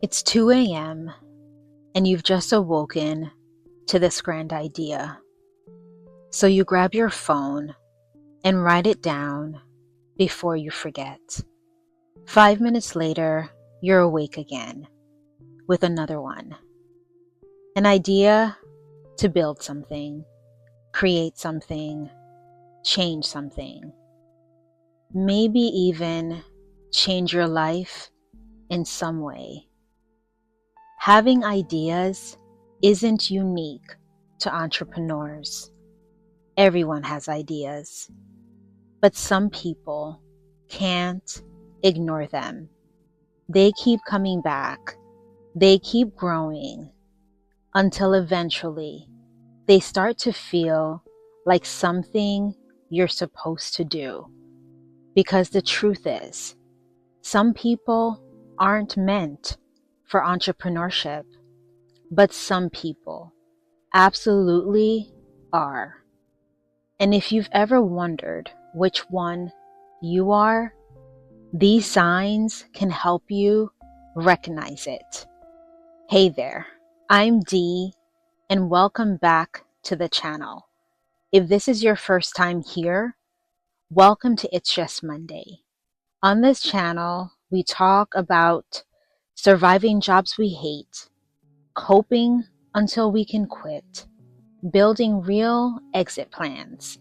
It's 2 a.m. and you've just awoken to this grand idea. So you grab your phone and write it down before you forget. 5 minutes later, you're awake again with another one. An idea to build something, create something, change something. Maybe even change your life in some way. Having ideas isn't unique to entrepreneurs. Everyone has ideas, but some people can't ignore them. They keep coming back. They keep growing until eventually they start to feel like something you're supposed to do. Because the truth is, some people aren't meant for entrepreneurship, but some people absolutely are. And if you've ever wondered which one you are, these signs can help you recognize it. Hey there, I'm Dee, and welcome back to the channel. If this is your first time here, welcome to It's Just Monday. On this channel, we talk about surviving jobs we hate, coping until we can quit, building real exit plans,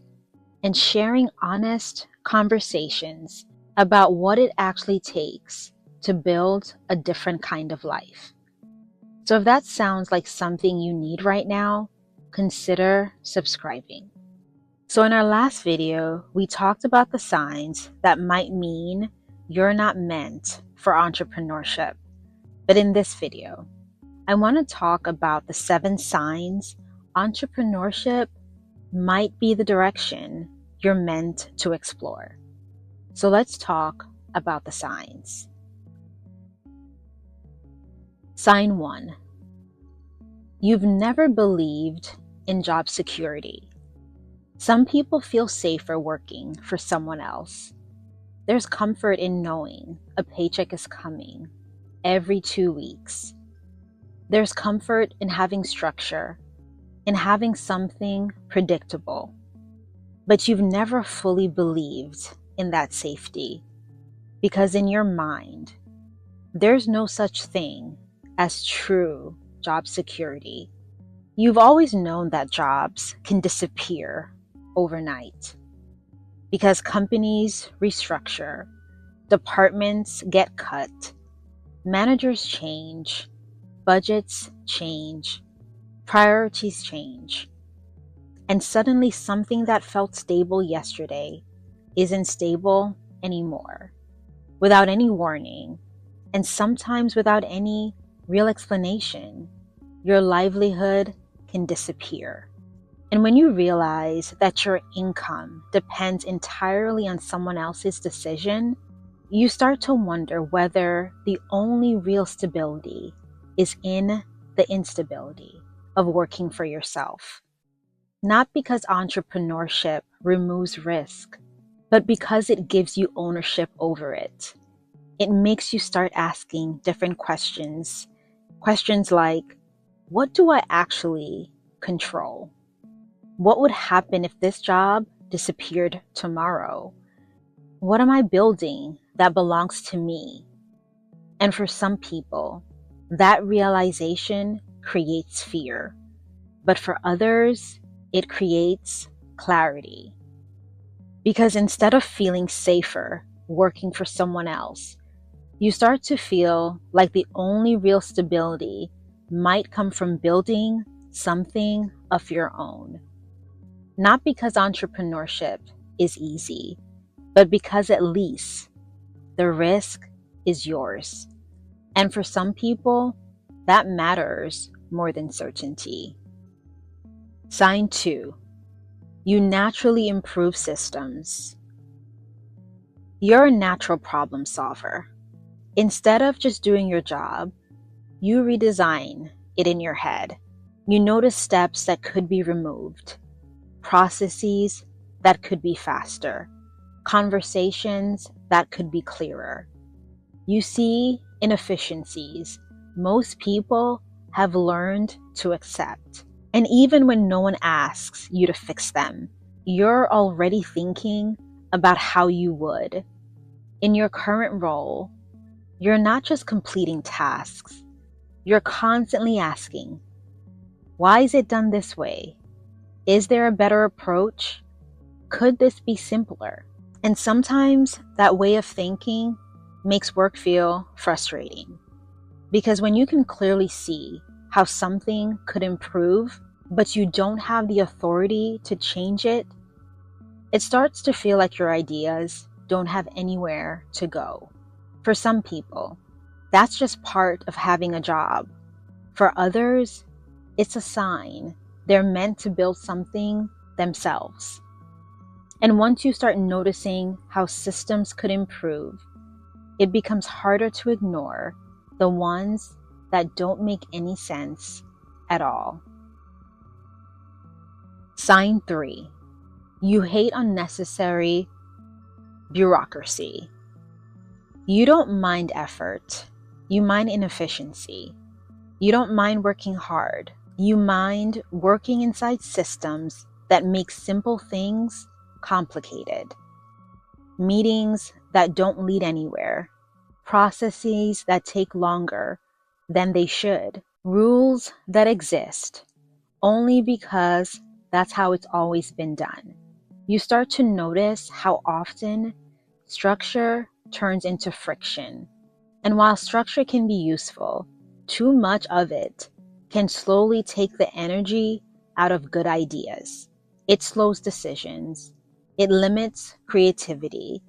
and sharing honest conversations about what it actually takes to build a different kind of life. So if that sounds like something you need right now, consider subscribing. So in our last video, we talked about the signs that might mean you're not meant for entrepreneurship. But in this video, I want to talk about the 7 signs entrepreneurship might be the direction you're meant to explore. So let's talk about the signs. Sign 1. You've never believed in job security. Some people feel safer working for someone else. There's comfort in knowing a paycheck is coming every 2 weeks. There's comfort in having structure, in having something predictable. But you've never fully believed in that safety, because in your mind, there's no such thing as true job security. You've always known that jobs can disappear overnight because companies restructure, departments get cut, managers change, budgets change, priorities change, and suddenly something that felt stable yesterday isn't stable anymore, without any warning, and sometimes without any real explanation. Your livelihood can disappear. And when you realize that your income depends entirely on someone else's decision, you start to wonder whether the only real stability is in the instability of working for yourself. Not because entrepreneurship removes risk, but because it gives you ownership over it. It makes you start asking different questions. Questions like, what do I actually control? What would happen if this job disappeared tomorrow? What am I building that belongs to me? And for some people, that realization creates fear. But for others, it creates clarity. Because instead of feeling safer working for someone else, you start to feel like the only real stability might come from building something of your own. Not because entrepreneurship is easy, but because at least the risk is yours. And for some people, that matters more than certainty. Sign 2. You naturally improve systems. You're a natural problem solver. Instead of just doing your job, you redesign it in your head. You notice steps that could be removed, processes that could be faster, conversations that could be clearer. You see inefficiencies most people have learned to accept. And even when no one asks you to fix them, you're already thinking about how you would. In your current role, you're not just completing tasks, you're constantly asking, why is it done this way? Is there a better approach? Could this be simpler? And sometimes that way of thinking makes work feel frustrating. Because when you can clearly see how something could improve, but you don't have the authority to change it, it starts to feel like your ideas don't have anywhere to go. For some people, that's just part of having a job. For others, it's a sign they're meant to build something themselves. And once you start noticing how systems could improve, it becomes harder to ignore the ones that don't make any sense at all. Sign 3. You hate unnecessary bureaucracy. You don't mind effort. You mind inefficiency. You don't mind working hard. You mind working inside systems that make simple things complicated. Meetings that don't lead anywhere. Processes that take longer than they should. Rules that exist only because that's how it's always been done. You start to notice how often structure turns into friction. And while structure can be useful, too much of it can slowly take the energy out of good ideas. It slows decisions. It limits creativity.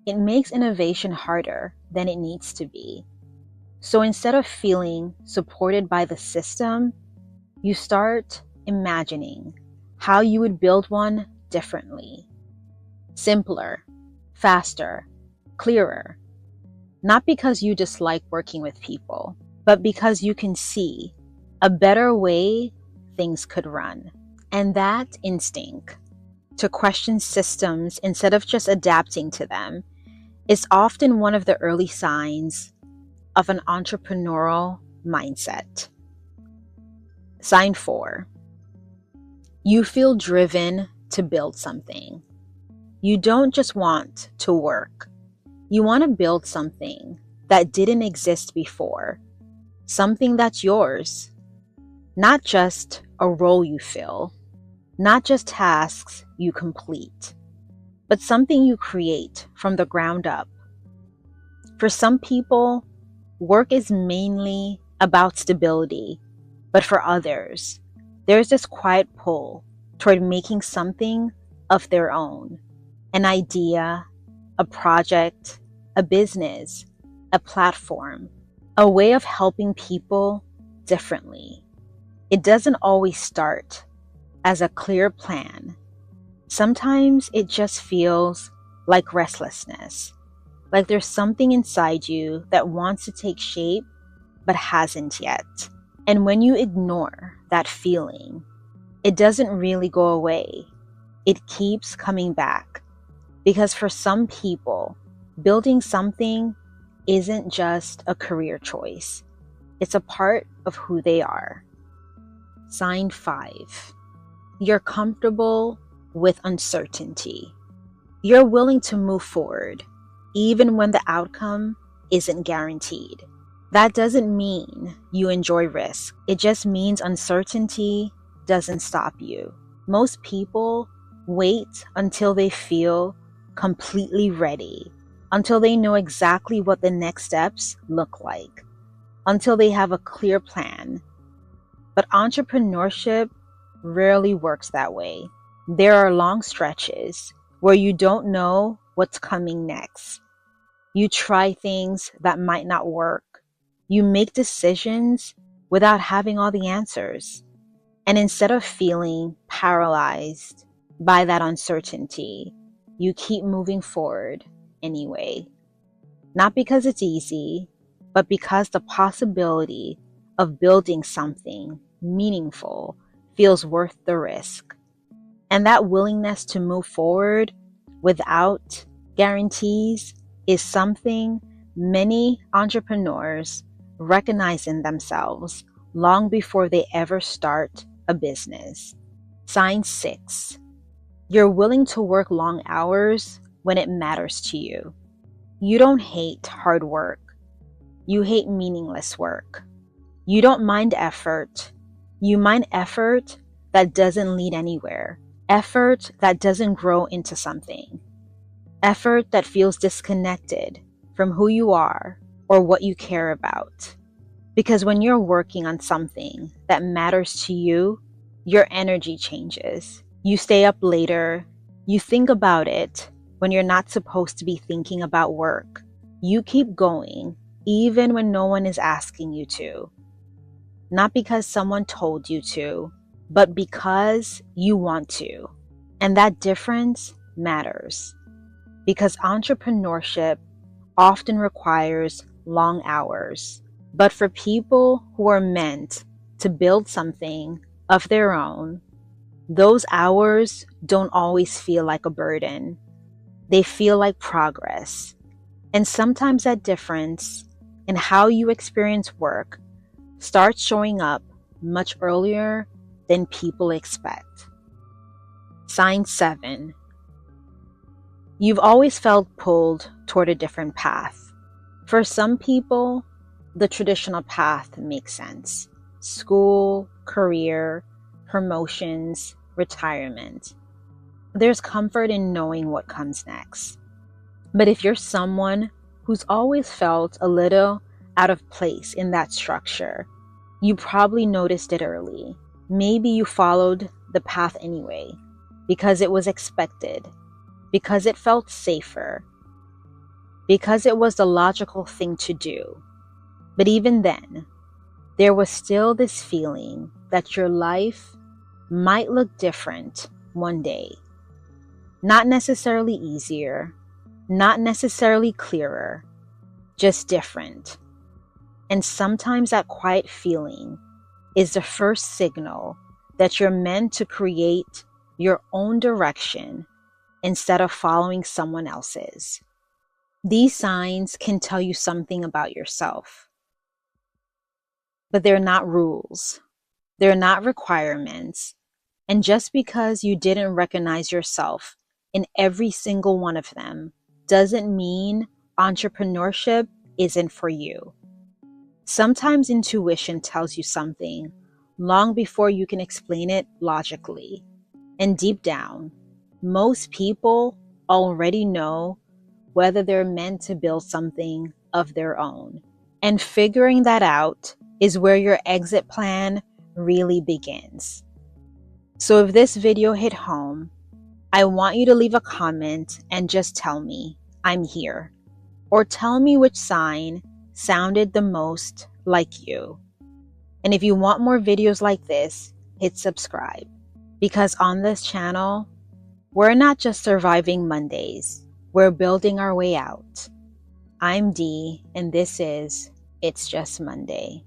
It makes innovation harder than it needs to be. So instead of feeling supported by the system, you start imagining how you would build one differently. Simpler, faster, clearer. Not because you dislike working with people, but because you can see a better way things could run. And that instinct to question systems instead of just adapting to them is often one of the early signs of an entrepreneurial mindset. Sign 4. You feel driven to build something. You don't just want to work. You want to build something that didn't exist before. Something that's yours. Not just a role you fill. Not just tasks you complete. But something you create from the ground up. For some people, work is mainly about stability. But for others, there's this quiet pull toward making something of their own. An idea, a project, a business, a platform, a way of helping people differently. It doesn't always start as a clear plan. Sometimes it just feels like restlessness, like there's something inside you that wants to take shape but hasn't yet. And when you ignore that feeling, it doesn't really go away. It keeps coming back. Because for some people, building something isn't just a career choice. It's a part of who they are. Sign 5. You're comfortable with uncertainty. You're willing to move forward, even when the outcome isn't guaranteed. That doesn't mean you enjoy risk. It just means uncertainty doesn't stop you. Most people wait until they feel completely ready, until they know exactly what the next steps look like, until they have a clear plan. But entrepreneurship rarely works that way. There are long stretches where you don't know what's coming next. You try things that might not work. You make decisions without having all the answers. And instead of feeling paralyzed by that uncertainty, you keep moving forward anyway. Not because it's easy, but because the possibility of building something meaningful feels worth the risk. And that willingness to move forward without guarantees is something many entrepreneurs recognize in themselves long before they ever start a business. Sign 6. You're willing to work long hours when it matters to you. You don't hate hard work. You hate meaningless work. You don't mind effort. You mind effort that doesn't lead anywhere. Effort that doesn't grow into something. Effort that feels disconnected from who you are or what you care about. Because when you're working on something that matters to you, your energy changes. You stay up later. You think about it when you're not supposed to be thinking about work. You keep going even when no one is asking you to. Not because someone told you to, but because you want to. And that difference matters. Because entrepreneurship often requires long hours. But for people who are meant to build something of their own, those hours don't always feel like a burden. They feel like progress. And sometimes that difference in how you experience work starts showing up much earlier than people expect. Sign 7. You've always felt pulled toward a different path. For some people, the traditional path makes sense. School, career, promotions, retirement. There's comfort in knowing what comes next. But if you're someone who's always felt a little out of place in that structure, you probably noticed it early. Maybe you followed the path anyway, because it was expected, because it felt safer, because it was the logical thing to do. But even then, there was still this feeling that your life might look different one day. Not necessarily easier, not necessarily clearer, just different. And sometimes that quiet feeling is the first signal that you're meant to create your own direction instead of following someone else's. These signs can tell you something about yourself, but they're not rules. They're not requirements. And just because you didn't recognize yourself in every single one of them doesn't mean entrepreneurship isn't for you. Sometimes intuition tells you something long before you can explain it logically. And deep down, most people already know whether they're meant to build something of their own. And figuring that out is where your exit plan really begins. So if this video hit home, I want you to leave a comment and just tell me, I'm here. Or tell me which sign sounded the most like you. And if you want more videos like this, hit subscribe. Because on this channel, we're not just surviving Mondays, we're building our way out. I'm Dee, and this is It's Just Monday.